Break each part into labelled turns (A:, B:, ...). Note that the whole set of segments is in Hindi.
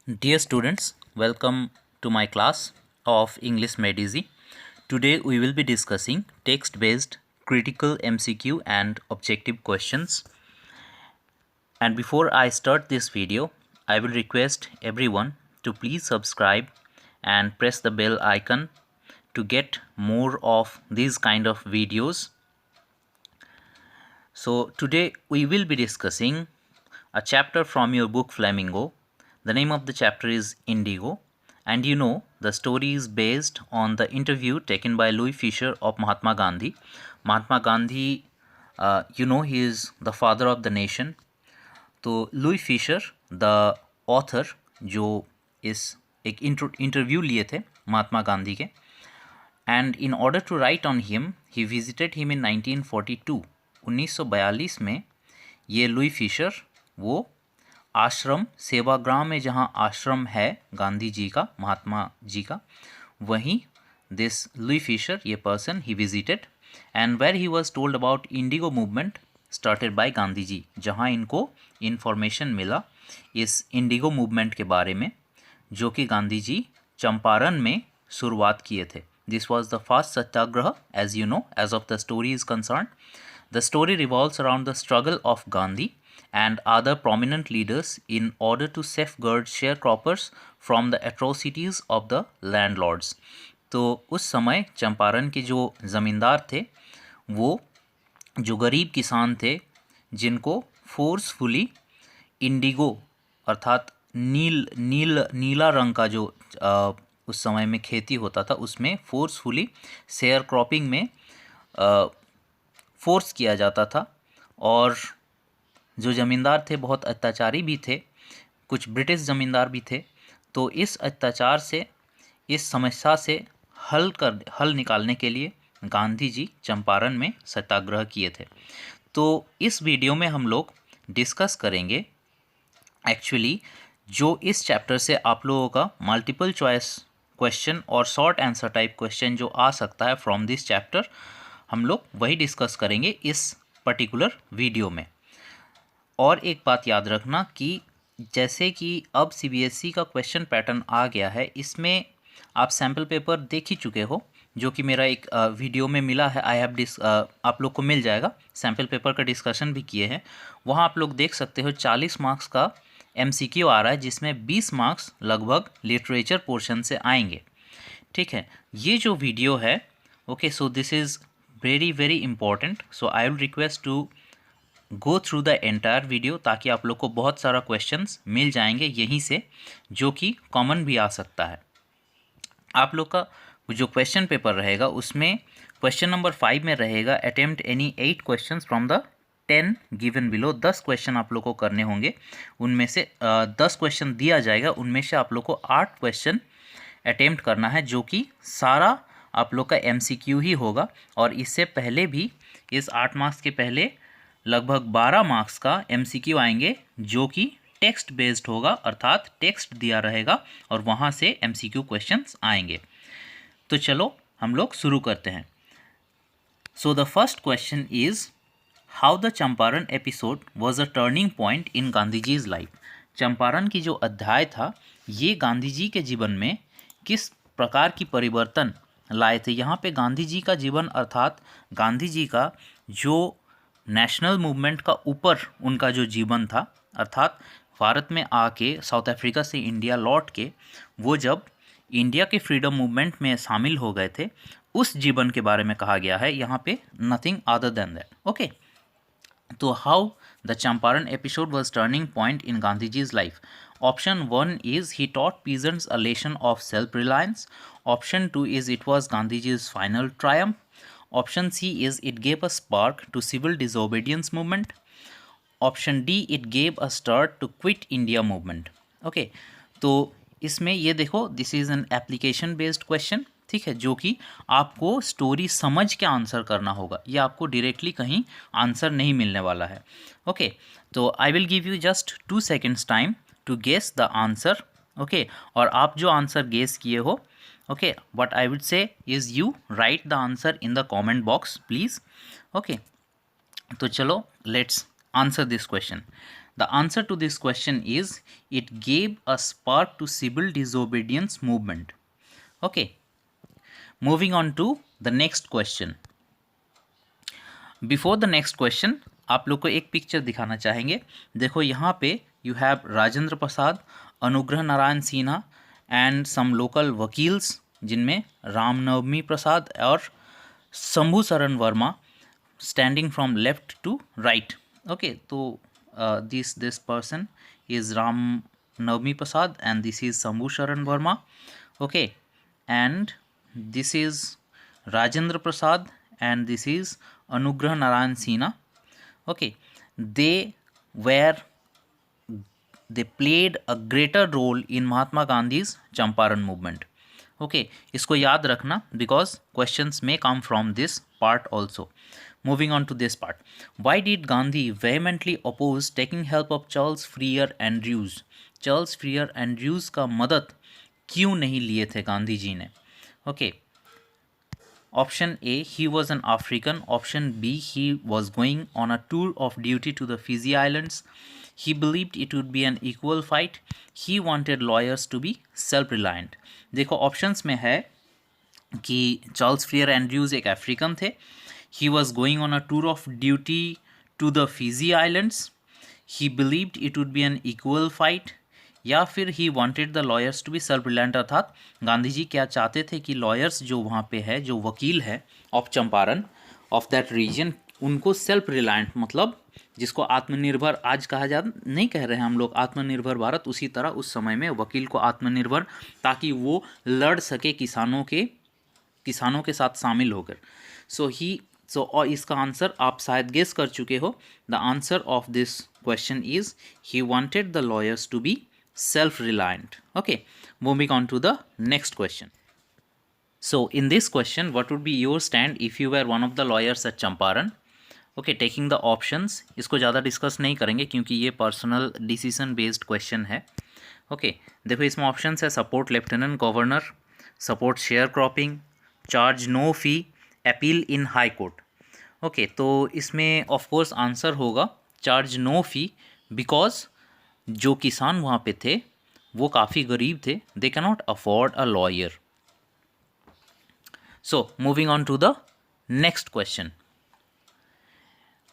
A: Dear students, welcome to my class of English Medici. Today we will be discussing text-based critical MCQ and objective questions. And before I start this video, I will request everyone to please subscribe and press the bell icon to get more of these kind of videos. So today we will be discussing a chapter from your book Flamingo. The name of the chapter is Indigo, and the story is based on the interview taken by Louis Fisher of Mahatma Gandhi. Mahatma Gandhi, he is the father of the nation. तो लुई फिशर द ऑथर जो इस एक इंटरव्यू लिए थे महात्मा गांधी के, and in order to write on him he visited him in 1942 1942 में ये लुई फिशर वो आश्रम सेवाग्राम में जहाँ आश्रम है गांधी जी का, महात्मा जी का, वहीं दिस लुई फिशर ये person he visited and where he was told about indigo movement started by Gandhi ji, जहाँ इनको इन्फॉर्मेशन मिला इस इंडिगो मूवमेंट के बारे में जो कि गांधी जी चंपारण में शुरुआत किए थे. This was the first satyagraha as you know, as of the story is concern. The story revolves around the struggle of Gandhi and other prominent leaders in order to safeguard sharecroppers from the atrocities of the landlords. तो उस समय चंपारण के जो ज़मींदार थे वो जो गरीब किसान थे जिनको फोर्सफुली इंडिगो अर्थात नीला रंग का जो उस समय में खेती होता था उसमें फोर्सफुली शेयर क्रॉपिंग में फोर्स किया जाता था. और जो ज़मींदार थे बहुत अत्याचारी भी थे, कुछ ब्रिटिश ज़मींदार भी थे. तो इस अत्याचार से, इस समस्या से हल निकालने के लिए गांधी जी चंपारण में सत्याग्रह किए थे. तो इस वीडियो में हम लोग डिस्कस करेंगे एक्चुअली जो इस चैप्टर से आप लोगों का मल्टीपल चॉइस क्वेश्चन और शॉर्ट आंसर टाइप क्वेश्चन जो आ सकता है फ्रॉम दिस चैप्टर, हम लोग वही डिस्कस करेंगे इस पर्टिकुलर वीडियो में. और एक बात याद रखना कि जैसे कि अब सीबीएसई का क्वेश्चन पैटर्न आ गया है, इसमें आप सैम्पल पेपर देख ही चुके हो जो कि मेरा एक वीडियो में मिला है. आप लोग को मिल जाएगा. सैम्पल पेपर का डिस्कशन भी किए हैं, वहाँ आप लोग देख सकते हो 40 मार्क्स का एमसीक्यू आ रहा है जिसमें 20 मार्क्स लगभग लिटरेचर पोर्शन से आएंगे. ठीक है, ये जो वीडियो है okay, so this is very very important. So I will request to go through the entire video ताकि आप लोग को बहुत सारा क्वेश्चंस मिल जाएंगे यहीं से जो कि कॉमन भी आ सकता है. आप लोग का जो क्वेश्चन पेपर रहेगा उसमें क्वेश्चन नंबर 5 में रहेगा attempt any 8 questions from the 10 given below. 10 question आप लोग को करने होंगे, उनमें से 10 क्वेश्चन दिया जाएगा, उनमें से आप लोग को 8 क्वेश्चन अटेम्प्ट करना है जो कि सारा आप लोग का एमसीक्यू ही होगा. और इससे पहले भी इस 8 मार्क्स के पहले लगभग 12 मार्क्स का एमसीक्यू आएंगे जो कि टेक्स्ट बेस्ड होगा, अर्थात टेक्स्ट दिया रहेगा और वहाँ से एमसीक्यू क्वेश्चंस आएंगे. तो चलो हम लोग शुरू करते हैं. So the first question is how the Champaran episode was a turning point in Gandhi ji's life. Champaran की जो अध्याय था ये गांधी जी के जीवन में किस प्रकार की परिवर्तन लाए थे. यहाँ पे गांधी जी का जीवन अर्थात गांधी जी का जो नेशनल मूवमेंट का ऊपर उनका जो जीवन था, अर्थात भारत में आके साउथ अफ्रीका से इंडिया लौट के वो जब इंडिया के फ्रीडम मूवमेंट में शामिल हो गए थे, उस जीवन के बारे में कहा गया है यहाँ पे, nothing other than that. Okay, तो how the Champaran episode was turning point in Gandhi ji's life. Option 1 is he taught peasants a lesson of self reliance. Option 2 is it was Gandhi ji's final triumph. Option C is it gave a spark to civil disobedience movement. Option D it gave a start to quit India movement. Okay, तो इसमें ये देखो this is an application based question. ठीक है, जो कि आपको स्टोरी समझ के आंसर करना होगा, ये आपको डायरेक्टली कहीं आंसर नहीं मिलने वाला है. ओके, तो I will give you just 2 seconds time to guess the answer. Okay, और आप जो आंसर गेस किए हो, okay, what I would say is you write the answer in the comment box please. Okay, तो चलो let's answer this question. The answer to this question is it gave a spark to civil disobedience movement. Okay, moving on to the next question. Before the next question आप लोग को एक पिक्चर दिखाना चाहेंगे. देखो यहाँ पे you have Rajendra Prasad, Anugrah Narayan Sinha and some local वकील्स जिनमें रामनवमी प्रसाद और Shambhu Sharan Varma standing from left to right. Okay, तो this person is Ramnavmi Prasad and this is Shambhu Sharan Verma. Okay, and this is Rajendra Prasad and this is Anugrah Narayan Sinha. Okay, they played a greater role in Mahatma Gandhi's Champaran movement. Okay, इसको याद रखना because questions may come from this part also. Moving on to this part. Why did Gandhi vehemently oppose taking help of Charles Freer Andrews? Charles Freer Andrews का मदद क्यों नहीं लिए थे गांधी जी ने? Okay. Option A, he was an African. Option B, he was going on a tour of duty to the Fiji Islands. He believed it would be an equal fight. He wanted lawyers to be self-reliant. देखो ऑप्शंस में है कि चार्ल्स फ्रियर एंड्रयूज एक अफ्रीकन थे. He was going on a tour of duty to the Fiji Islands. He believed it would be an equal fight. या फिर he wanted the lawyers to be self reliant, अर्थात गांधी जी क्या चाहते थे कि लॉयर्स जो वहाँ पे है, जो वकील है of Champaran of that region, उनको सेल्फ रिलायंट मतलब जिसको आत्मनिर्भर आज कहा जाता, नहीं कह रहे हैं हम लोग आत्मनिर्भर भारत, उसी तरह उस समय में वकील को आत्मनिर्भर, ताकि वो लड़ सके किसानों के साथ शामिल होकर. और इसका आंसर आप शायद गेस कर चुके हो. The answer of this question is he wanted the lawyers to be self-reliant. Okay, moving on to the next question. So in this question, what would be your stand if you were one of the lawyers at Champaran? Okay, taking the options. इसको ज़्यादा डिस्कस नहीं करेंगे क्योंकि ये पर्सनल डिसीजन बेस्ड क्वेश्चन है. ओके, देखो इसमें ऑप्शंस है support lieutenant governor, support share cropping, charge no fee, appeal in high court. Okay, तो इसमें ऑफकोर्स आंसर होगा चार्ज नो फी, बिकॉज जो किसान वहाँ पे थे वो काफ़ी गरीब थे. They can not afford a lawyer. So moving on to the next question.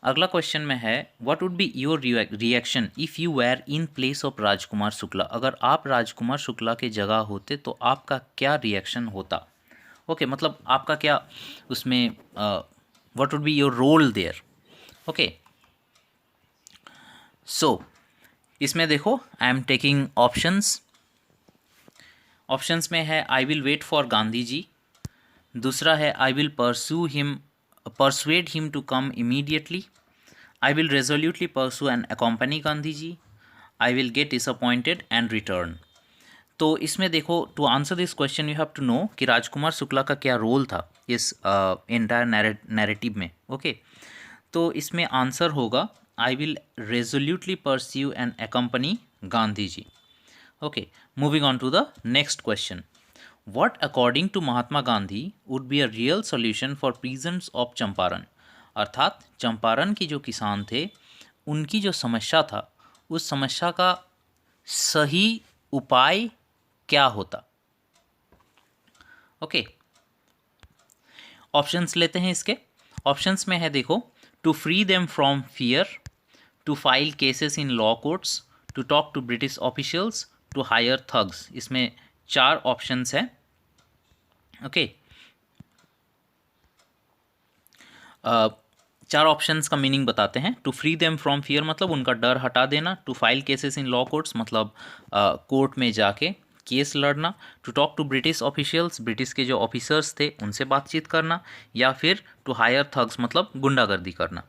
A: अगला क्वेश्चन में है what would be your reaction if you where in place of Rajkumar Shukla. अगर आप राजकुमार शुक्ला के जगह होते तो आपका क्या रिएक्शन होता? ओके, मतलब आपका क्या उसमें what would be your role there. Okay, so इसमें देखो आई एम टेकिंग ऑप्शंस में है I will wait for Gandhi ji, दूसरा है I will persuade him to come immediately, I will resolutely pursue and accompany Gandhi ji, I will get disappointed and return. तो इसमें देखो to answer this question you have to know कि राजकुमार शुक्ला का क्या रोल था इस एंटायर नैरेटिव में. ओके, तो इसमें आंसर होगा I will resolutely pursue and accompany Gandhi ji. Okay, moving on to the next question. What according to Mahatma Gandhi would be a real solution for peasants of Champaran? अर्थात चंपारण के जो किसान थे उनकी जो समस्या था उस समस्या का सही उपाय क्या होता? ओके, ऑप्शंस लेते हैं इसके. ऑप्शंस में है देखो to free them from fear, to file cases in law courts, to talk to British officials, to hire thugs. इसमें 4 ऑप्शंस हैं. ओके, 4 ऑप्शंस का मीनिंग बताते हैं. To free them from fear मतलब उनका डर हटा देना, to file cases in law courts मतलब कोर्ट में जाके केस लड़ना, to talk to British officials British के जो ऑफिसर्स थे उनसे बातचीत करना, या फिर टू हायर थग्स मतलब गुंडागर्दी करना.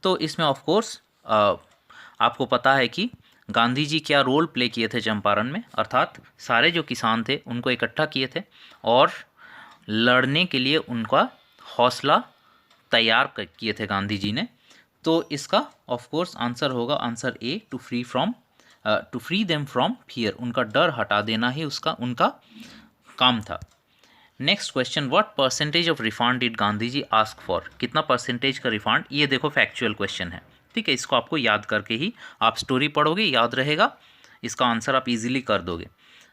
A: तो इसमें ऑफकोर्स आपको पता है कि गांधी जी क्या रोल प्ले किए थे चंपारण में, अर्थात सारे जो किसान थे उनको इकट्ठा किए थे और लड़ने के लिए उनका हौसला तैयार किए थे गांधी जी ने. तो इसका ऑफकोर्स आंसर होगा answer A, to free them from fear. उनका डर हटा देना ही उनका काम था. Next question, what percentage of refund did Gandhi ji ask for? कितना परसेंटेज का रिफंड? ये देखो फैक्चुअल क्वेश्चन है, ठीक है, इसको आपको याद करके ही आप स्टोरी पढ़ोगे, याद रहेगा, इसका आंसर आप इजीली कर दोगे।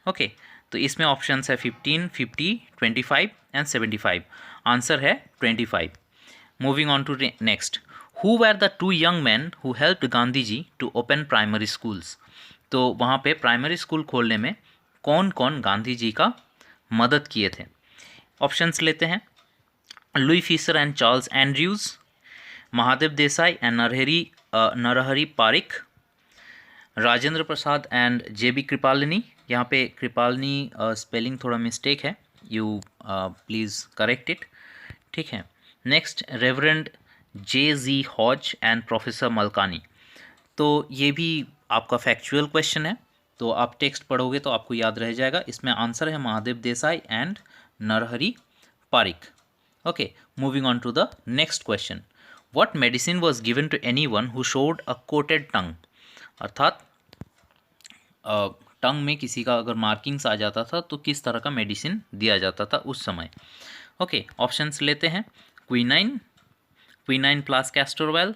A: ओके, तो इसमें ऑप्शंस है 15, 50, 25 एंड 75। आंसर है 25। Moving on to next, who were the two young man who helped Gandhi ji to open primary schools. तो वहाँ पे प्राइमरी स्कूल खोलने में कौन कौन गांधी जी का मदद किए थे। ऑप्शंस लेते हैं, Louis Fischer and Charles Andrews, Mahadev Desai and Narhari Parikh, Rajendra Prasad and J B. Kripalini. यहाँ पे कृपालिनी स्पेलिंग थोड़ा मिस्टेक है, यू प्लीज़ करेक्ट इट, ठीक है। Next, reverend J G. Hodge and professor Malkani. तो ये भी आपका फैक्चुअल क्वेश्चन है, तो आप टेक्स्ट पढ़ोगे तो आपको याद रह जाएगा। इसमें आंसर है Mahadev Desai and Narhari Parikh. Okay, moving on to the next question, what medicine was given to anyone who showed a coated tongue. अर्थात टंग में किसी का अगर मार्किंग्स आ जाता था तो किस तरह का मेडिसिन दिया जाता था उस समय। ओके, ऑप्शंस लेते हैं, quinine, quinine plus castor oil,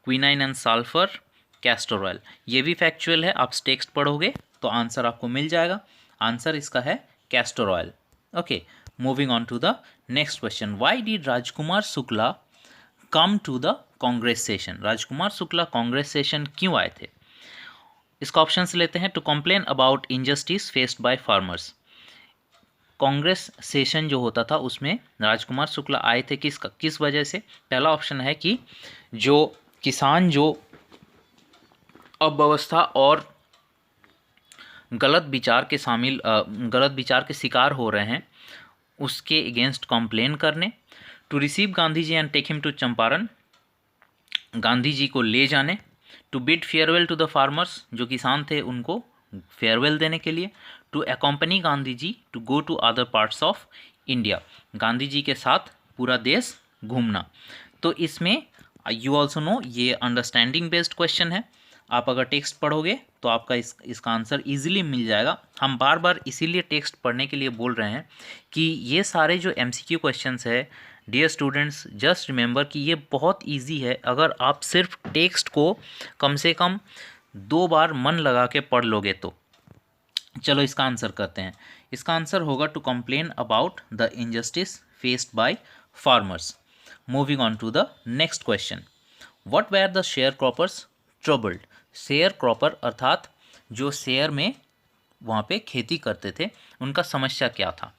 A: quinine and sulphur, castor oil. ये भी फैक्चुअल है, आप टेक्स्ट पढ़ोगे तो आंसर आपको मिल जाएगा। आंसर इसका है castor oil. Okay, moving on to the next question, why did Rajkumar Shukla come to the Congress session. Rajkumar Shukla Congress session क्यों आए थे। इसका ऑप्शंस लेते हैं, to complain about injustice faced by farmers. Congress session जो होता था उसमें राजकुमार शुक्ला आए थे किस वजह से। पहला ऑप्शन है कि जो किसान जो अव्यवस्था और गलत विचार के शिकार हो रहे हैं उसके अगेंस्ट कंप्लेन करने, to receive Gandhi ji and take him to Champaran, Gandhi ji को ले जाने, to bid farewell to the farmers, जो किसान थे उनको फेयरवेल देने के लिए, to accompany Gandhi ji to go to other parts of India, Gandhi ji के साथ पूरा देश घूमना। तो इसमें यू ऑल्सो नो ये अंडरस्टैंडिंग बेस्ड क्वेश्चन है, आप अगर टेक्स्ट पढ़ोगे तो आपका इसका आंसर इजीली मिल जाएगा। हम बार बार इसीलिए टेक्स्ट पढ़ने के लिए बोल रहे हैं कि ये सारे जो MCQ क्वेश्चंस है, डियर स्टूडेंट्स, जस्ट रिमेंबर कि ये बहुत इजी है। अगर आप सिर्फ टेक्स्ट को कम से कम 2 बार मन लगा के पढ़ लोगे तो। चलो इसका आंसर करते हैं। इसका आंसर होगा to complain about the injustice faced by farmers. Moving on to the next question, what were the share croppers troubled. Share cropper अर्थात जो शेयर में वहाँ पे खेती करते थे उनका समस्या क्या था।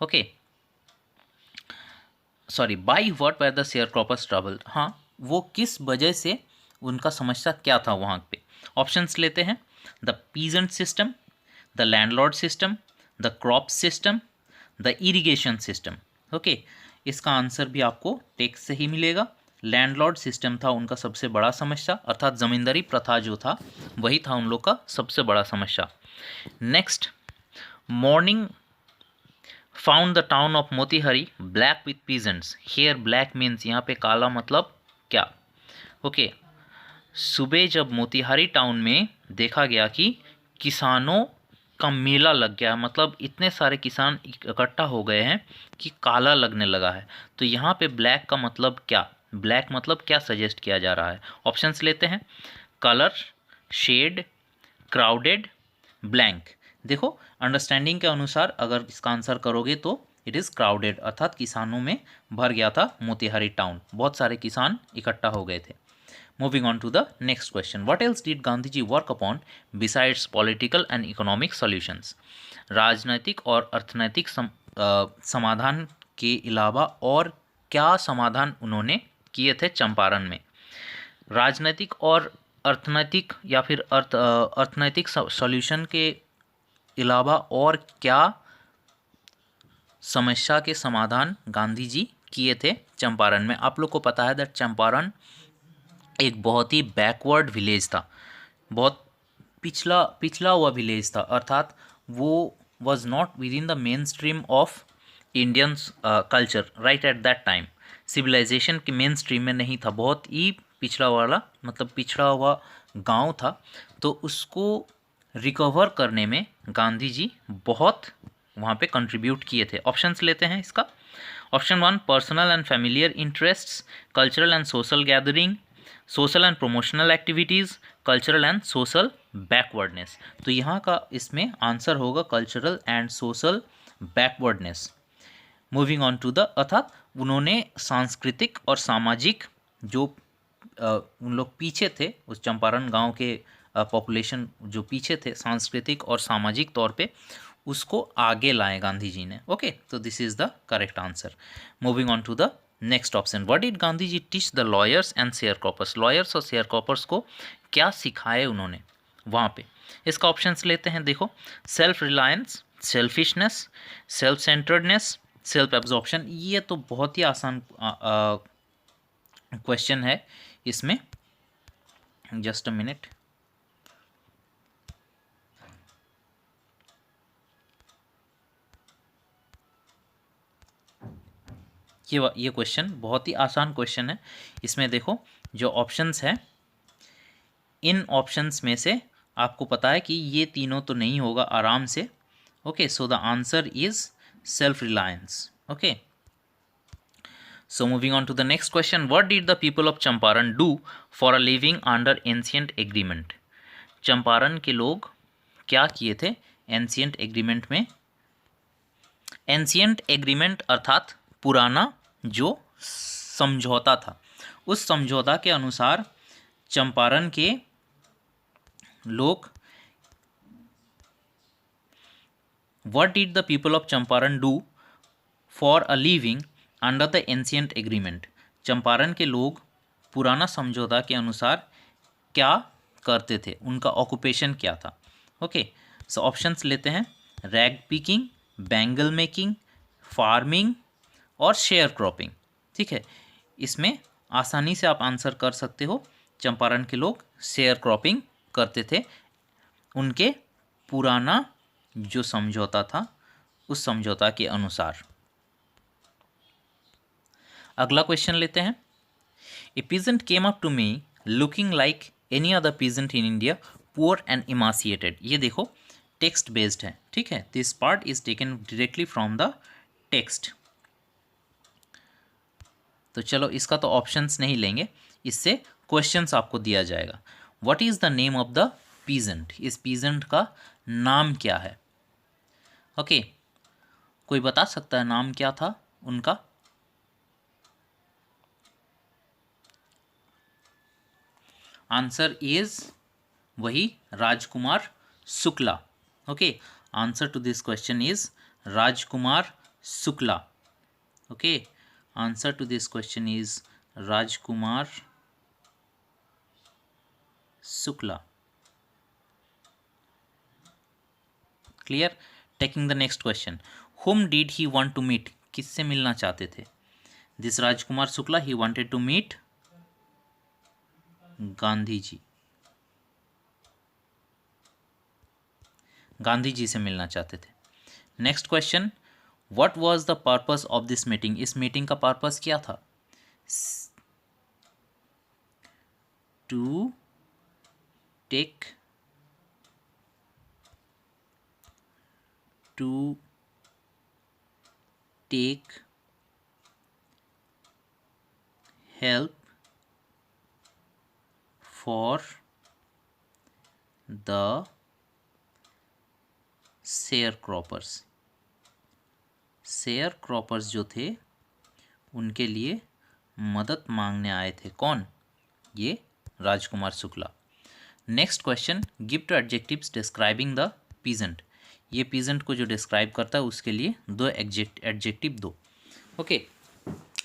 A: Okay, sorry, by what were the share croppers troubled. हाँ, वो किस वजह से उनका समस्या क्या था वहाँ पे। ऑप्शंस लेते हैं, the peasant system, the landlord system, the crop system, the irrigation system. Okay, इसका आंसर भी आपको टेक्स्ट से ही मिलेगा। लैंडलॉर्ड सिस्टम था उनका सबसे बड़ा समस्या, अर्थात ज़मींदारी प्रथा जो था वही था उन लोग का सबसे बड़ा समस्या। Next, morning found the town of Motihari black with peasants. Here black means यहाँ पे काला मतलब क्या। ओके, सुबह जब मोतीहारी टाउन में देखा गया कि किसानों का मेला लग गया, मतलब इतने सारे किसान इकट्ठा हो गए हैं कि काला लगने लगा है। तो यहाँ पे ब्लैक का मतलब क्या, ब्लैक मतलब क्या सजेस्ट किया जा रहा है। ऑप्शंस लेते हैं, कलर, शेड, क्राउडेड, ब्लैंक। देखो अंडरस्टैंडिंग के अनुसार अगर इसका आंसर करोगे तो इट इज़ क्राउडेड, अर्थात किसानों में भर गया था मोतीहारी टाउन, बहुत सारे किसान इकट्ठा हो गए थे। Moving on to the next question, what else did Gandhi ji work upon besides political and economic solutions. राजनैतिक और अर्थनैतिक समाधान के अलावा और क्या समाधान उन्होंने किए थे चंपारण में। राजनैतिक और अर्थनैतिक या फिर अर्थनैतिक सॉल्यूशन के अलावा और क्या समस्या के समाधान गांधी जी किए थे चंपारण में। आप लोग को पता है दैट चंपारण एक बहुत ही बैकवर्ड विलेज था, बहुत पिछला हुआ विलेज था, अर्थात वो was not within the mainstream of Indians culture right at that time. Civilisation के मेन स्ट्रीम में नहीं था, बहुत ही पिछड़ा वाला मतलब पिछड़ा हुआ गांव था। तो उसको रिकवर करने में गांधी जी बहुत वहाँ पे कंट्रीब्यूट किए थे। ऑप्शंस लेते हैं इसका। Option 1, personal and familiar interests, cultural and social gathering, social and promotional activities, cultural and social backwardness. तो यहाँ का इसमें आंसर होगा cultural and social backwardness. Moving on to the, अर्थात उन्होंने सांस्कृतिक और सामाजिक जो उन लोग पीछे थे, उस चंपारण गांव के पॉपुलेशन जो पीछे थे सांस्कृतिक और सामाजिक तौर पे, उसको आगे लाए गांधी जी ने। ओके, तो this is the correct answer. Moving on to the next option, what did Gandhi ji teach the lawyers and share croppers. Lawyers और शेयर क्रॉपर्स को क्या सिखाए उन्होंने वहाँ पे। इसका ऑप्शंस लेते हैं, देखो, self reliance, selfishness, self centredness, self absorption. ये तो बहुत ही आसान क्वेश्चन है इसमें। जस्ट अ मिनट, ये क्वेश्चन बहुत ही आसान क्वेश्चन है। इसमें देखो जो ऑप्शंस हैं, इन ऑप्शंस में से आपको पता है कि ये तीनों तो नहीं होगा आराम से। Okay, so the answer is self reliance. Okay, so moving on to the next question, what did the people of Champaran do for a living under ancient agreement। Champaran के लोग क्या किए थे एंशियंट एग्रीमेंट में। एंशियंट एग्रीमेंट अर्थात पुराना जो समझौता था, उस समझौता के अनुसार चंपारण के लोग, what did the people of Champaran do for a living under the ancient agreement. Champaran के लोग पुराना समझौता के अनुसार क्या करते थे, उनका ऑक्यूपेशन क्या था। ओके, सो ऑप्शंस लेते हैं, rag picking, bangle making, farming और शेयर क्रॉपिंग। ठीक है, इसमें आसानी से आप आंसर कर सकते हो। चंपारण के लोग शेयर क्रॉपिंग करते थे, उनके पुराना जो समझौता था उस समझौता के अनुसार। अगला क्वेश्चन लेते हैं, a peasant came up to me looking like any other peasant in India, poor and emaciated. ये देखो टेक्स्ट बेस्ड है, ठीक है, this part is taken directly from the text. तो चलो इसका तो ऑप्शंस नहीं लेंगे, इससे क्वेश्चंस आपको दिया जाएगा। What is the name of the peasant, इस पीजेंट का नाम क्या है। ओके, कोई बता सकता है नाम क्या था उनका। आंसर इज वही Rajkumar Shukla. Okay, answer to this question is Rajkumar Shukla. Okay, answer to this question is Rajkumar Shukla. Clear. Taking the next question, whom did he want to meet, किससे मिलना चाहते थे। This Rajkumar Shukla he wanted to meet Gandhi ji, Gandhi ji से मिलना चाहते थे। Next question, what was the purpose of this meeting, इस मीटिंग का पर्पस क्या था। To take help for the share croppers. Sharecroppers जो थे उनके लिए मदद मांगने आए थे, कौन, ये Rajkumar Shukla. Next question, give two adjectives describing the peasant, ये पीजेंट को जो डिस्क्राइब करता है उसके लिए दो एडजेक्टिव दो। ओके,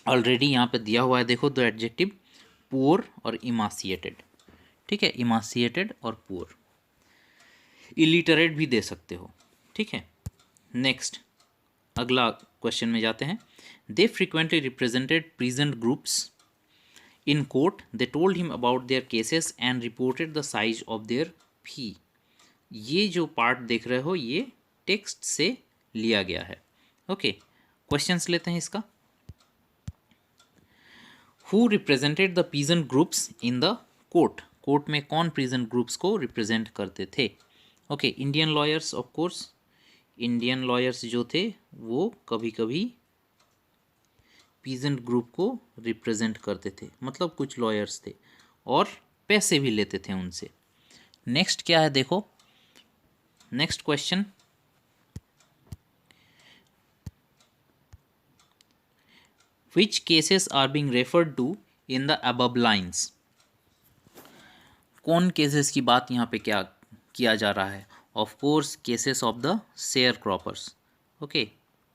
A: ऑलरेडी यहाँ पे दिया हुआ है, देखो दो एडजेक्टिव, पुअर और इमासिएटेड। ठीक है, इमासिएटेड और पुअर, इलिटरेट भी दे सकते हो। ठीक है, नेक्स्ट अगला क्वेश्चन में जाते हैं। They frequently represented peasant groups in court, they told him about their cases and reported the size of their fee. ये जो पार्ट देख रहे हो ये टेक्स्ट से लिया गया है। ओके, क्वेश्चंस लेते हैं इसका। Who represented the peasant groups in the court, court में कौन पीजेंट ग्रुप्स को रिप्रेजेंट करते थे। Okay, Indian lawyers, of course Indian lawyers जो थे वो कभी कभी पीजेंट ग्रुप को रिप्रेजेंट करते थे, मतलब कुछ लॉयर्स थे और पैसे भी लेते थे उनसे। नेक्स्ट क्या है देखो, next question, which cases are being referred to in the above lines? कौन केसेस की बात यहाँ पे क्या किया जा रहा है? Of course cases of the share croppers. Okay,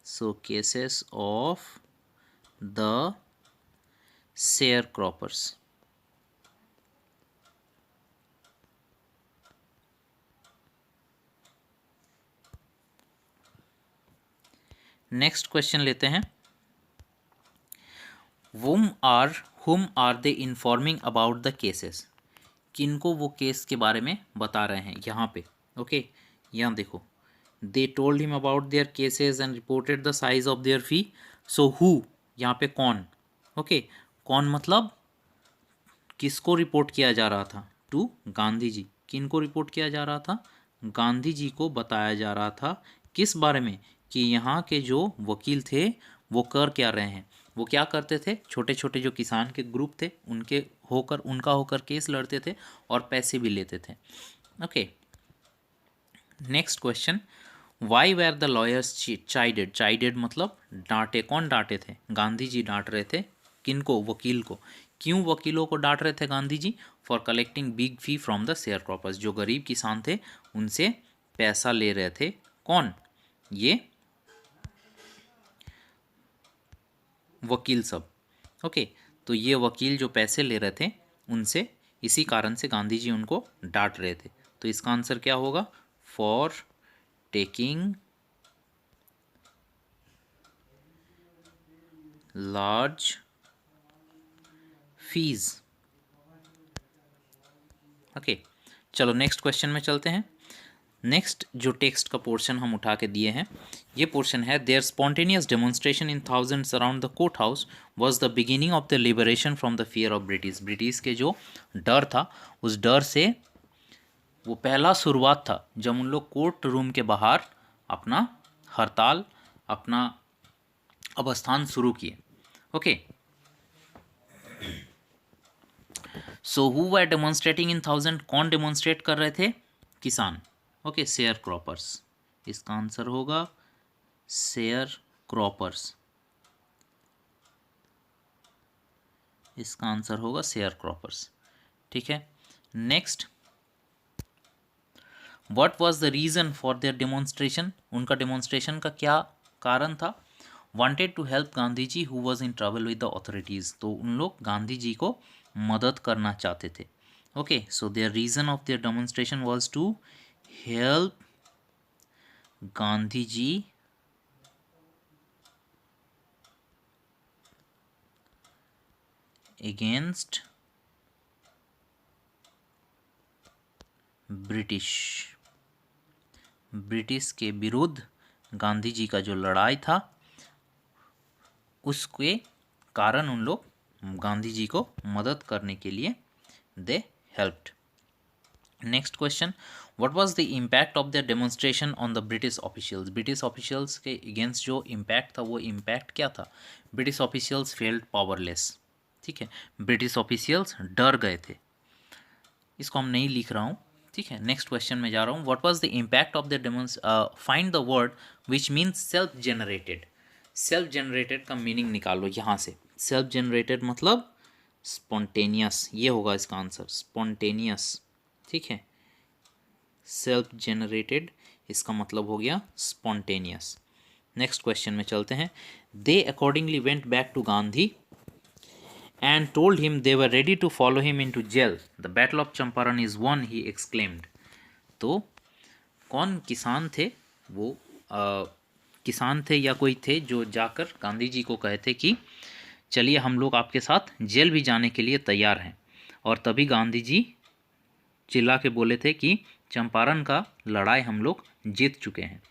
A: so cases of the share croppers. Next question लेते हैं, whom are they informing about the cases? किनको वो केस के बारे में बता रहे हैं यहाँ पे? ओके, यहाँ देखो, they told him about their cases and reported the size of their fee. so who, यहाँ पे कौन? ओके, कौन मतलब किसको रिपोर्ट किया जा रहा था? टू गांधी जी। किनको रिपोर्ट किया जा रहा था? गांधी जी को बताया जा रहा था किस बारे में? कि यहाँ के जो वकील थे वो कर क्या रहे हैं, वो क्या करते थे, छोटे छोटे जो किसान के ग्रुप थे उनका होकर केस लड़ते थे और पैसे भी लेते थे। Okay, next question, why were the lawyers chided? Chided मतलब डांटे। कौन डांटे थे? गांधी जी डांट रहे थे किनको? वकील को। क्यों वकीलों को डांट रहे थे Gandhi ji? For collecting big fee from the share croppers. जो गरीब किसान थे उनसे पैसा ले रहे थे। कौन? ये वकील सब। ओके, तो ये वकील जो पैसे ले रहे थे उनसे, इसी कारण से गांधी जी उनको डांट रहे थे। तो इसका आंसर क्या होगा? For taking large fees. Okay, चलो नेक्स्ट क्वेश्चन में चलते हैं। नेक्स्ट जो टेक्स्ट का पोर्शन हम उठा के दिए हैं, ये पोर्शन है, their spontaneous demonstration in thousands around the court house was the beginning of the liberation from the fear of British. British के जो डर था, उस डर से वो पहला शुरुआत था जब उन लोग कोर्ट रूम के बाहर अपना हड़ताल, अपना अवस्थान शुरू किए। Okay, so who were demonstrating in thousand? कौन डेमोन्स्ट्रेट कर रहे थे? किसान। Okay, share croppers. इसका आंसर होगा शेयर क्रॉपर्स। इसका आंसर होगा शेयर क्रॉपर्स। ठीक है, next, what was the reason for their demonstration? उनका डेमोन्स्ट्रेशन का क्या कारण था? Wanted to help Gandhi ji who was in trouble with the authorities. तो उन लोग गांधी जी को मदद करना चाहते थे। Okay, so their reason of their demonstration was to help Gandhi ji against British के विरुद्ध गांधी जी का जो लड़ाई था उसके कारण उन लोग गांधी जी को मदद करने के लिए दे helped. Next question, what was the impact of the demonstration on the British officials? British officials के अगेंस्ट जो इम्पैक्ट था वो इम्पैक्ट क्या था? British officials failed powerless. ठीक है, ब्रिटिश ऑफिशियल्स डर गए थे। इसको हम नहीं लिख रहा हूँ। ठीक है, नेक्स्ट क्वेश्चन में जा रहा हूँ। What was the impact of the find the word which means self generated. Self generated का मीनिंग निकालो यहाँ से। सेल्फ जनरेटेड मतलब स्पॉन्टेनियस, ये होगा इसका आंसर, स्पॉन्टेनियस। ठीक है, सेल्फ जनरेटेड इसका मतलब हो गया स्पॉन्टेनियस। नेक्स्ट क्वेश्चन में चलते हैं। They accordingly went back to Gandhi and told him they were ready to follow him into jail. The battle of Champaran is won, he exclaimed. तो कौन किसान थे? वो किसान थे या कोई थे जो जाकर गांधी जी को कहते कि चलिए हम लोग आपके साथ जेल भी जाने के लिए तैयार हैं। और तभी गांधी जी चिल्ला के बोले थे कि चंपारण का लड़ाई हम लोग जीत चुके हैं।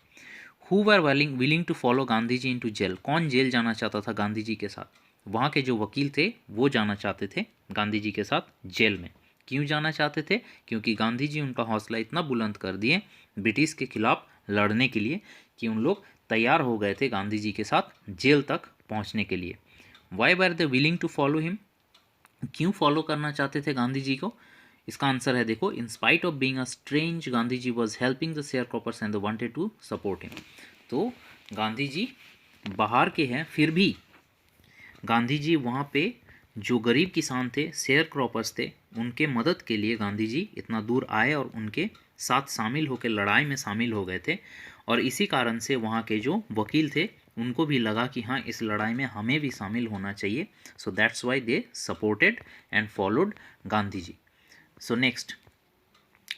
A: Who were willing to follow Gandhi ji into jail? कौन जेल जाना चाहता था गांधी जी के साथ? वहाँ के जो वकील थे वो जाना चाहते थे गांधी जी के साथ जेल में। क्यों जाना चाहते थे? क्योंकि गांधी जी उनका हौसला इतना बुलंद कर दिए ब्रिटिश के खिलाफ लड़ने के लिए कि उन लोग तैयार हो गए थे गांधी जी के साथ जेल तक पहुँचने के लिए। Why were they willing to follow him? क्यों फॉलो करना चाहते थे गांधी जी को? इसका आंसर है देखो, in spite of being a strange Gandhi ji was helping the share croppers and wanted to support him. तो गांधी जी बाहर के हैं, फिर भी गांधी जी वहाँ पे जो गरीब किसान थे, शेयर क्रॉपर्स थे, उनके मदद के लिए गांधी जी इतना दूर आए और उनके साथ शामिल होकर लड़ाई में शामिल हो गए थे। और इसी कारण से वहाँ के जो वकील थे उनको भी लगा कि हाँ, इस लड़ाई में हमें भी शामिल होना चाहिए। So that's why they supported and followed Gandhi ji. So next,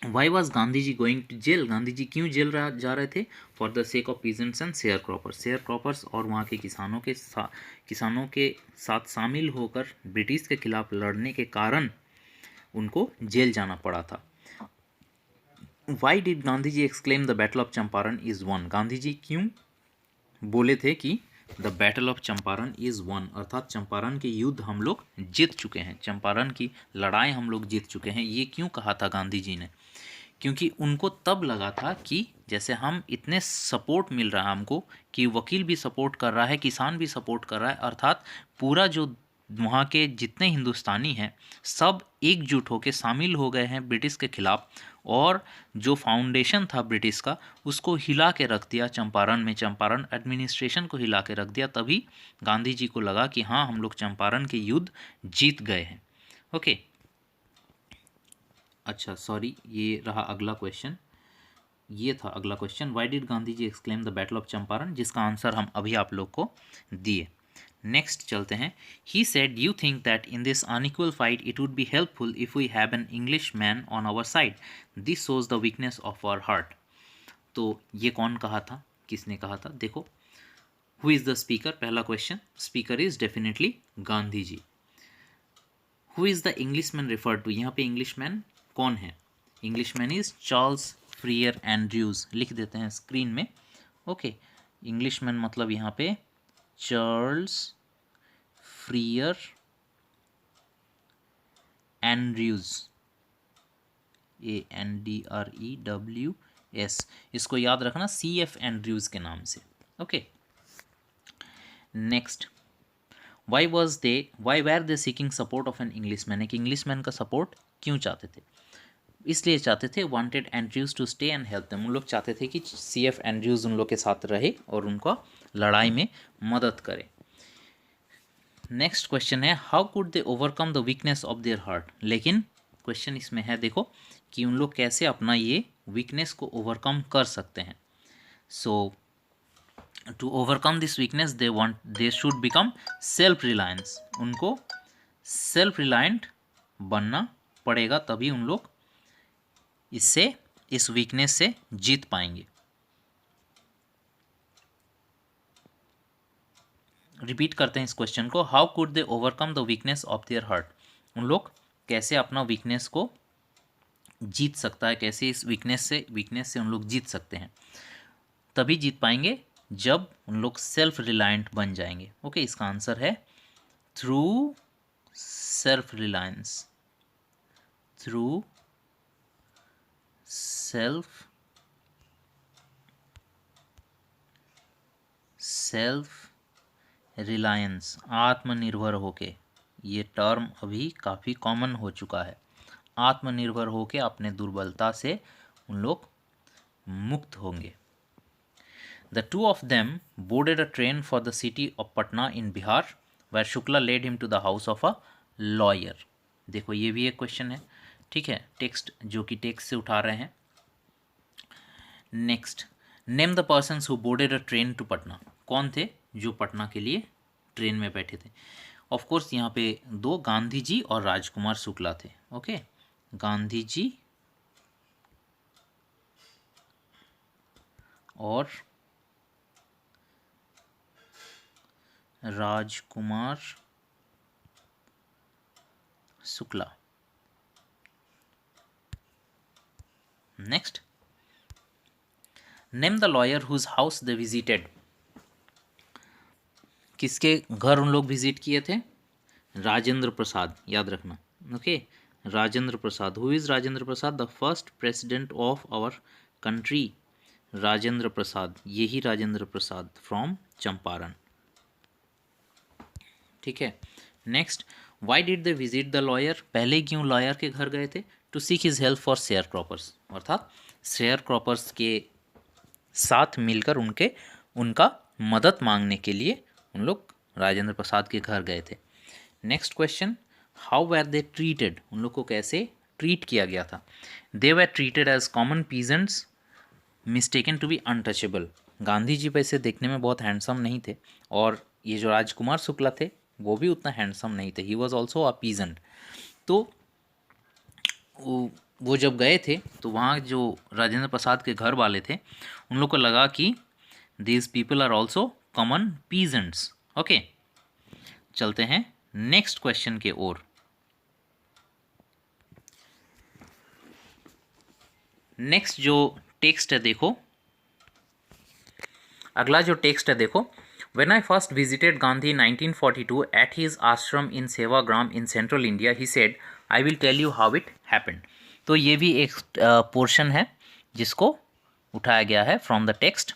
A: why was Gandhi ji going to jail? Gandhi ji क्यों जेल जा रहे थे? For the sake of peasants and share croppers. Sharecroppers और वहाँ के किसानों के साथ शामिल होकर ब्रिटिश के खिलाफ लड़ने के कारण उनको जेल जाना पड़ा था। Why did Gandhi ji exclaim the battle of Champaran is won? Gandhi ji क्यों बोले थे कि the battle of Champaran is won, अर्थात चंपारण के युद्ध हम लोग जीत चुके हैं, चंपारण की लड़ाई हम लोग जीत चुके हैं? ये क्यों कहा था गांधी जी ने? क्योंकि उनको तब लगा था कि जैसे हम इतने सपोर्ट मिल रहा है हमको, कि वकील भी सपोर्ट कर रहा है, किसान भी सपोर्ट कर रहा है, अर्थात पूरा जो वहाँ के जितने हिंदुस्तानी हैं सब एकजुट होकर शामिल हो गए हैं ब्रिटिश के खिलाफ, और जो फाउंडेशन था ब्रिटिश का उसको हिला के रख दिया चंपारण में, चंपारण एडमिनिस्ट्रेशन को हिला के रख दिया। तभी गांधी जी को लगा कि हाँ, हम लोग चंपारण के युद्ध जीत गए हैं। ओके, अच्छा सॉरी, ये रहा अगला क्वेश्चन, ये था अगला question, why did Gandhi ji exclaim the battle of Champaran, जिसका आंसर हम अभी आप लोग को दिए। नेक्स्ट चलते हैं। He said you think that in this unequal fight it would be helpful if we have an English man on our side, this shows the weakness of our heart. तो ये कौन कहा था, किसने कहा था? देखो, हु इज द स्पीकर? पहला question, speaker is definitely Gandhi ji. Who is the Englishman referred to? यहाँ पे इंग्लिशमैन कौन है? Englishman is Charles Freer Andrews, लिख देते हैं स्क्रीन में। ओके, इंग्लिशमैन मतलब यहाँ पे चार्ल्स फ्रियर एंड्रयूज, ANDREWS, इसको याद रखना CF एंड्रयूज के नाम से। Okay, next, why were they seeking support of an Englishman? एक इंग्लिशमैन का सपोर्ट क्यों चाहते थे? इसलिए चाहते थे, wanted Andrews to stay and help them, उन लोग चाहते थे कि CF एंड्रयूज उन लोग के साथ रहे और उनका लड़ाई में मदद करे। नेक्स्ट क्वेश्चन है, how could they overcome the weakness of their heart? लेकिन क्वेश्चन इसमें है देखो कि उन लोग कैसे अपना ये वीकनेस को ओवरकम कर सकते हैं। So to overcome this weakness they should become self reliance, उनको सेल्फ रिलायंट बनना पड़ेगा, तभी उन लोग इस वीकनेस से जीत पाएंगे। रिपीट करते हैं इस क्वेश्चन को, how could they overcome the weakness of their heart? उन लोग कैसे अपना वीकनेस को जीत सकता है, कैसे इस वीकनेस से उन लोग जीत सकते हैं? तभी जीत पाएंगे जब उन लोग सेल्फ रिलायंट बन जाएंगे। ओके, इसका आंसर है through self reliance, through self reliance, आत्मनिर्भर होके, ये टर्म अभी काफ़ी कॉमन हो चुका है। आत्मनिर्भर होके अपने दुर्बलता से उन लोग मुक्त होंगे। The two of them boarded a train for the city of Patna in Bihar, where Shukla led him to the house of a lawyer. देखो, ये भी एक क्वेश्चन है, ठीक है, टेक्स्ट जो कि टेक्स्ट से उठा रहे हैं। Next, name the persons who boarded a train to Patna, कौन थे जो पटना के लिए ट्रेन में बैठे थे? ऑफ कोर्स यहाँ पे दो, गांधी जी और राजकुमार शुक्ला थे। ओके, गांधी जी और Rajkumar Shukla. Next, name the lawyer whose house they visited, किसके घर उन लोग विजिट किए थे? राजेंद्र प्रसाद, याद रखना। Okay, Rajendra Prasad, who is Rajendra Prasad? The first president of our country, Rajendra Prasad, यही राजेंद्र प्रसाद फ्रॉम चंपारण। ठीक है, next, why did they visit the lawyer, पहले क्यों लॉयर के घर गए थे? To seek his help for share croppers, अर्थात शेयर क्रॉपर्स के साथ मिलकर उनका मदद मांगने के लिए उन लोग राजेंद्र प्रसाद के घर गए थे। Next question, how were they treated, उन लोग को कैसे ट्रीट किया गया था? They were treated as common peasants mistaken to be untouchable, Gandhi ji वैसे देखने में बहुत हैंडसम नहीं थे, और ये जो राजकुमार शुक्ला थे वो भी उतना हैंडसम नहीं थे, he was also a peasant. तो वो जब गए थे तो वहाँ जो राजेंद्र प्रसाद के घर वाले थे उन लोग को लगा कि these people are also common peasants. Okay, चलते हैं नेक्स्ट क्वेश्चन के ओर। नेक्स्ट जो टेक्स्ट है देखो, अगला जो टेक्स्ट है देखो, When I first visited Gandhi in 1942 at his ashram in Sevagram in central India, he said, I will tell you how it happened. तो ये भी एक पोर्शन है जिसको उठाया गया है फ्रॉम द टेक्स्ट।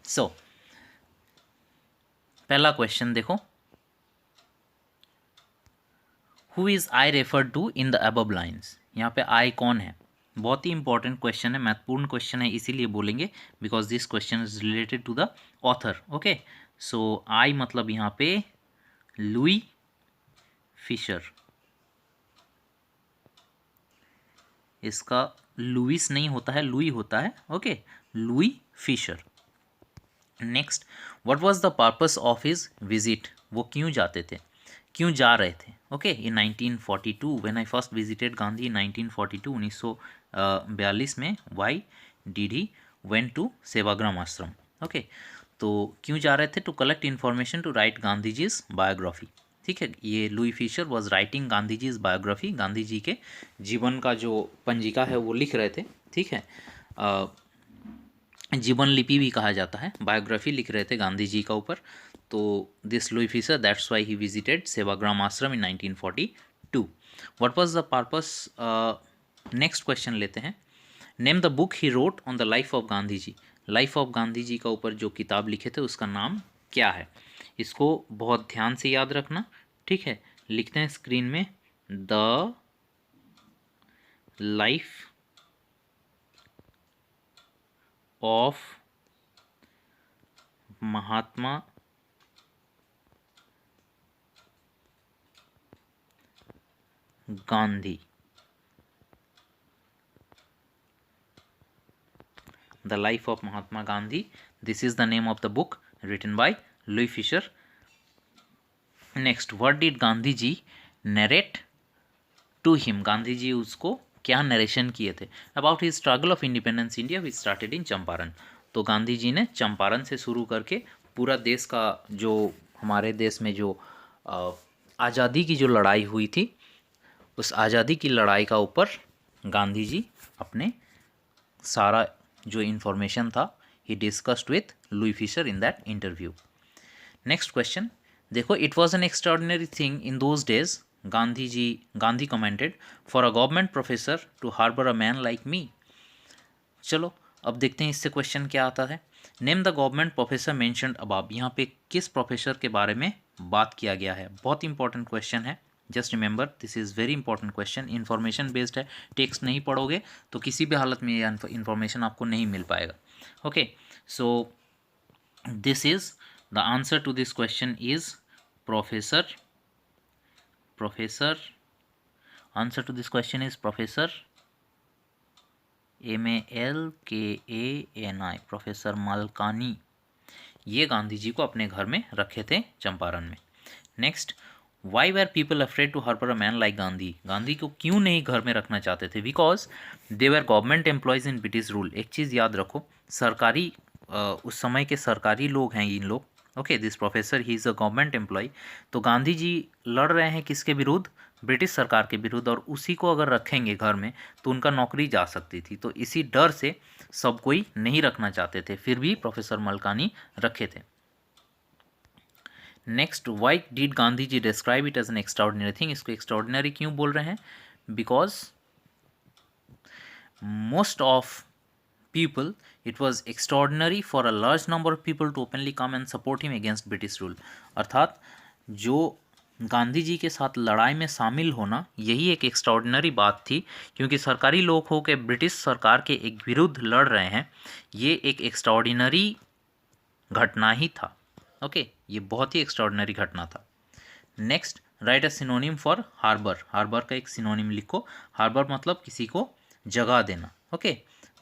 A: सो पहला क्वेश्चन देखो, who is I refer to in the above lines, यहाँ पे आई कौन है? बहुत ही इंपॉर्टेंट क्वेश्चन है, महत्वपूर्ण क्वेश्चन है, इसीलिए बोलेंगे because this question is related to the author. Okay, so I मतलब यहाँ पे लुई फिशर, इसका लुइस नहीं होता है, लुई होता है। Okay, Louis Fischer. Next, what was the purpose of his visit, वो क्यों जाते थे, क्यों जा रहे थे? Okay, in 1942 when I first visited Gandhi in 1942, 1942 में, why did he went to Sevagram Ashram? Okay, तो क्यों जा रहे थे? To collect information to write Gandhi ji's biography. ठीक है, ये Louis Fischer was writing Gandhi ji's biography, Gandhi ji के जीवन का जो पंजिका है वो लिख रहे थे। ठीक है, जीवन लिपि भी कहा जाता है, बायोग्राफी लिख रहे थे गांधी जी का ऊपर। तो this Louis Fischer, that's why he visited Sevagram Ashram in 1942। What was the purpose? Next question लेते हैं, name the book he wrote on the life of Gandhi ji, life of Gandhi ji का ऊपर जो किताब लिखे थे उसका नाम क्या है? इसको बहुत ध्यान से याद रखना। ठीक है, लिखते हैं स्क्रीन में, the life of Mahatma Gandhi, the life of Mahatma Gandhi, this is the name of the book written by Louis Fischer. Next, what did Gandhi ji narrate to him, Gandhi ji उसको क्या नरेशन किए थे? About his struggle of independence India which started in Champaran, तो गांधी जी ने चंपारण से शुरू करके पूरा देश का, जो हमारे देश में जो आज़ादी की जो लड़ाई हुई थी, उस आज़ादी की लड़ाई का ऊपर गांधी जी अपने सारा जो इन्फॉर्मेशन था he discussed with Louis Fischer in that interview. Next question देखो, it was an extraordinary thing in those days, Gandhi commented, for a government professor to harbour a man like me. चलो अब देखते हैं इससे क्वेश्चन क्या आता है। Name the government professor mentioned above, यहाँ पे किस प्रोफेसर के बारे में बात किया गया है? बहुत इंपॉर्टेंट क्वेश्चन है, just remember this is very important question, information based है, टेक्स्ट नहीं पढ़ोगे तो किसी भी हालत में ये इन्फॉर्मेशन आपको नहीं मिल पाएगा। Okay, so this is the answer to this question is professor, answer to this question is professor MALKANI, professor Malkani. ये गांधी जी को अपने घर में रखे थे चंपारण में। Next, why were people afraid to harbour a man like Gandhi, Gandhi को क्यों नहीं घर में रखना चाहते थे? Because they were government employees in British rule. एक चीज़ याद रखो, सरकारी उस समय के सरकारी लोग हैं इन लोग। Okay, this professor he is a government employ. तो गांधी जी लड़ रहे हैं किसके विरुद्ध? ब्रिटिश सरकार के विरुद्ध, और उसी को अगर रखेंगे घर में तो उनका नौकरी जा सकती थी, तो इसी डर से सब कोई नहीं रखना चाहते थे, फिर भी प्रोफेसर मलकानी रखे थे। Next, why did Gandhi ji describe it as an extraordinary thing, इसको एक्स्ट्राऑर्डिनरी क्यों बोल रहे हैं? Because most of people, it was extraordinary for a large number of people to openly come and support him against British rule. अर्थात जो गांधी जी के साथ लड़ाई में शामिल होना यही एक एक्स्ट्राऑर्डिनरी बात थी, क्योंकि सरकारी लोग हो के ब्रिटिश सरकार के एक विरुद्ध लड़ रहे हैं, ये एक एक्स्ट्राऑर्डिनरी घटना ही था. ओके, ये बहुत ही एक्स्ट्राऑर्डिनरी घटना था. Next, write a synonym for harbour. Harbour का एक सिनोनिम लिखो. हार्बर मतलब किसी को जगह देना. Okay,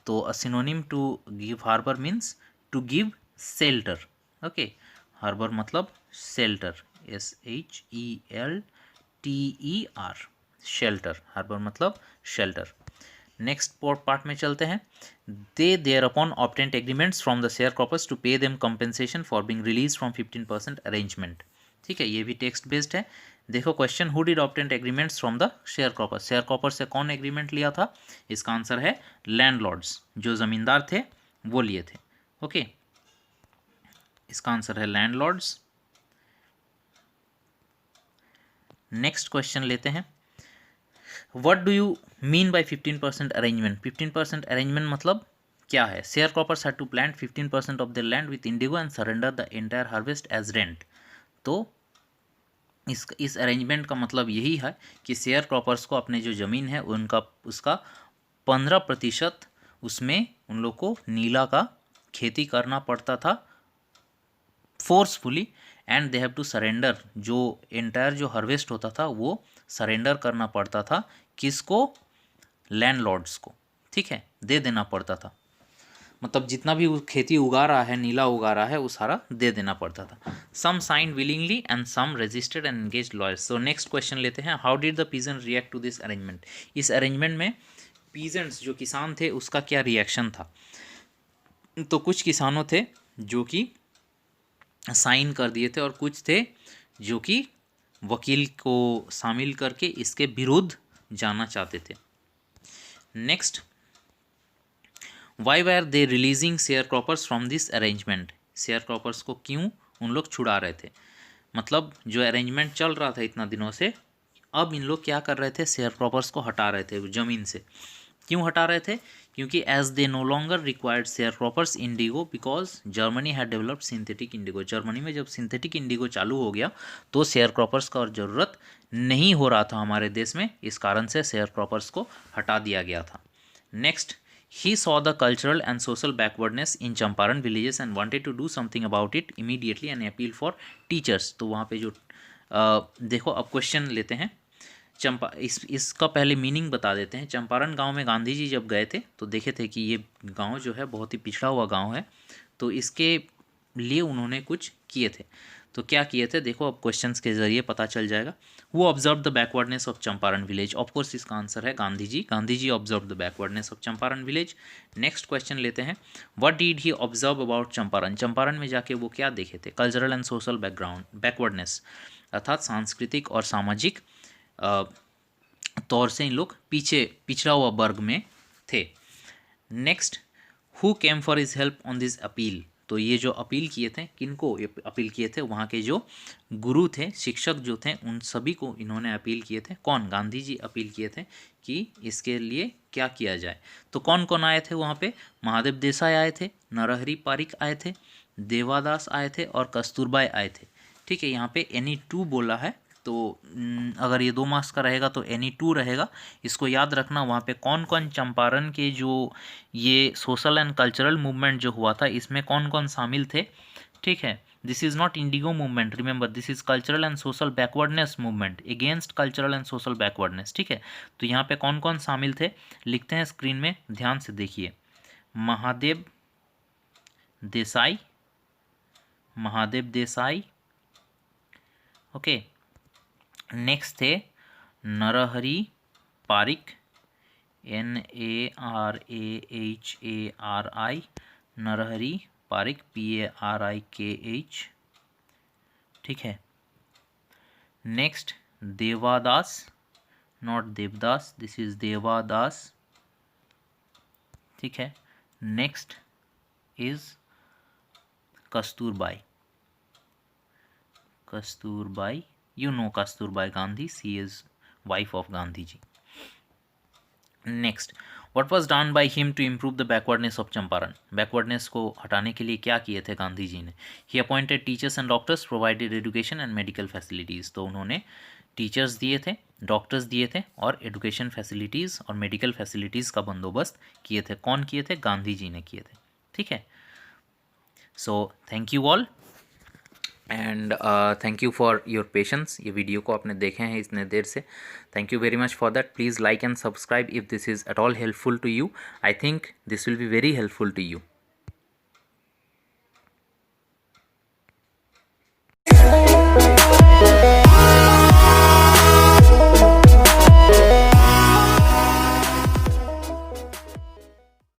A: so a synonym to give harbour means to give shelter. Okay, harbour मतलब शेल्टर, SHELTER, शेल्टर. हार्बर मतलब शेल्टर. नेक्स्ट पार्ट में चलते हैं. They there upon obtained agreements from the share croppers to pay them compensation for being release from 15% arrangement. ठीक है, ये भी टेक्स्ट बेस्ड है. देखो question, who did obtained agreements from the share croppers. Share cropper से कौन एग्रीमेंट लिया था? इसका आंसर है लैंडलॉर्ड्स, जो जमींदार थे वो लिए थे. ओके, इसका आंसर है लैंडलॉर्ड्स. नेक्स्ट क्वेश्चन लेते हैं. What do you mean by 15% arrangement. 15% arrangement मतलब क्या है? Share croppers had to plant 15% of the land with indigo and surrender the entire harvest as rent. तो इस अरेंजमेंट का मतलब यही है कि शेयर क्रॉपर्स को अपने जो ज़मीन है उसका 15% उसमें उन लोग को नीला का खेती करना पड़ता था forcefully, and they have to surrender, जो एंटायर जो हार्वेस्ट होता था वो सरेंडर करना पड़ता था. किसको? लैंडलॉर्ड्स को. ठीक है, दे देना पड़ता था. मतलब जितना भी वो खेती उगा रहा है, नीला उगा रहा है, वो सारा दे देना पड़ता था. Some sign willingly and some resisted and engage lawyers. So next question लेते हैं. How did the peasant react to this arrangement. इस अरेंजमेंट में पीजेंट्स जो किसान थे उसका क्या रिएक्शन था? तो कुछ किसानों थे जो कि साइन कर दिए थे और कुछ थे जो कि वकील को शामिल करके इसके विरुद्ध जाना चाहते थे. Next, Y were they releasing share croppers from this arrangement. Share croppers को क्यों उन लोग छुड़ा रहे थे? मतलब जो अरेंजमेंट चल रहा था इतना दिनों से, अब इन लोग क्या कर रहे थे? शेयर क्रॉपर्स को हटा रहे थे ज़मीन से. क्यों हटा रहे थे? क्योंकि as they no longer required share croppers indigo because Germany had developed synthetic indigo. Germany में जब सिंथेटिक इंडिगो चालू हो गया तो शेयर क्रॉपर्स का और ज़रूरत नहीं हो रहा था हमारे देश में, इस कारण से शेयर क्रॉपर्स को हटा दिया गया था. Next, he saw the cultural and social backwardness in Champaran villages and wanted to do something about it immediately and appeal for teachers. तो वहाँ पे जो देखो, अब क्वेश्चन लेते हैं. इसका पहले मीनिंग बता देते हैं. चंपारण गांव में गांधी जी जब गए थे तो देखे थे कि ये गांव जो है बहुत ही पिछड़ा हुआ गांव है, तो इसके लिए उन्होंने कुछ किए थे. तो क्या किए थे देखो, अब क्वेश्चंस के जरिए पता चल जाएगा. वो observe the backwardness of Champaran village. Of course इसका आंसर है Gandhi ji. Gandhi ji observe the backwardness of Champaran village. Next question लेते हैं. What did he observe about Champaran. Champaran में जाके वो क्या देखे थे? कल्चरल एंड सोशल बैकवर्डनेस, अर्थात सांस्कृतिक और सामाजिक तौर से इन लोग पिछड़ा हुआ वर्ग में थे. Next, who came for his help on this appeal. तो ये जो अपील किए थे, किनको अपील किए थे? वहाँ के जो गुरु थे, शिक्षक जो थे, उन सभी को इन्होंने अपील किए थे. कौन? गांधी जी अपील किए थे कि इसके लिए क्या किया जाए. तो कौन कौन आए थे वहाँ पे? महादेव देसाई आए थे, नरहरि पारिक आए थे, देवादास आए थे और कस्तूरबाई आए थे. ठीक है, यहाँ पे NE2 बोला है, तो अगर ये 2 मार्क्स का रहेगा तो NE2 रहेगा. इसको याद रखना. वहाँ पे कौन कौन चंपारण के जो ये सोशल एंड कल्चरल मूवमेंट जो हुआ था इसमें कौन कौन शामिल थे. ठीक है, this is not Indigo movement, remember this is cultural and social backwardness movement against cultural and social backwardness. ठीक है, तो यहाँ पे कौन कौन शामिल थे लिखते हैं स्क्रीन में, ध्यान से देखिए. महादेव देसाई, ओके. नेक्स्ट थे नरहरि पारिक, NARAHARI, नरहरि पारिक, PARIKH. ठीक है. Next Devadas, not Devdas, this is Devadas. ठीक है. Next is Kasturbai. You know Kasturbai Gandhi, she is wife of Gandhi ji. Next, what was done by him to improve the backwardness of Champaran, backwardness को हटाने के लिए क्या किए थे गांधी जी ने। ही appointed teachers and doctors, provided education and medical facilities, तो उन्होंने टीचर्स दिए थे, डॉक्टर्स दिए थे और एजुकेशन फैसिलिटीज़ और मेडिकल फैसिलिटीज़ का बंदोबस्त किए थे। कौन किए थे? गांधी जी ने किए थे। ठीक है, so thank you all and thank you for your patience. ये वीडियो को आपने देखे हैं इतने देर से, thank you very much for that. Please like and subscribe if this is at all helpful to you. I think this will be very helpful to you.